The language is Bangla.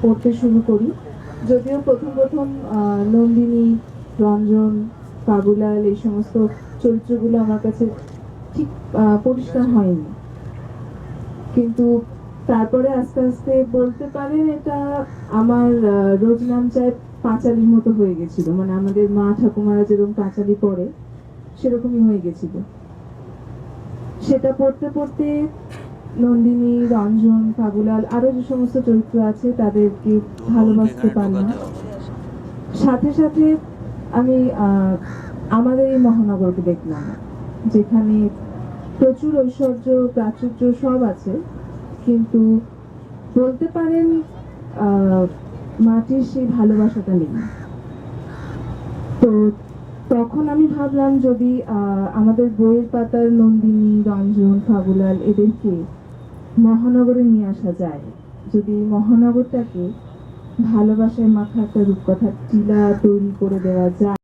পড়তে শুরু করি। যদিও প্রথম প্রথম নন্দিনী, রঞ্জন, কাবুলাল এই সমস্ত চরিত্রগুলো আমার কাছে ঠিক পরিষ্কার হয়নি, কিন্তু তারপরে আস্তে আস্তে বলতে পারেন এটা আমার রোজ নাম চায় পাঁচালির মতো হয়ে গেছিল। মানে আমাদের মা ঠাকুমারা যেরকম পাঁচালি পড়ে সেরকমই হয়ে গেছিল। সেটা পড়তে পড়তে নন্দিনী, রঞ্জন, কাবুলাল আরো যে সমস্ত চরিত্র আছে তাদেরকে ভালোবাসতে পারলাম। সাথে সাথে আমি আমাদের এই মহানগরকে দেখলাম, যেখানে প্রচুর ঐশ্বর্য, প্রাচুর্য সব আছে, কিন্তু বলতে পারেন মাটির সেই ভালোবাসাটা নেই। তো তখন আমি ভাবলাম যদি আমাদের বইয়ের পাতার নন্দিনী, রঞ্জন, ফাগুলাল এদেরকে মহানগরে নিয়ে আসা যায়, যদি মহানগরটাকে ভালোবাসায় মাখা একটা রূপকথার টিলা তৈরি করে দেওয়া যায়।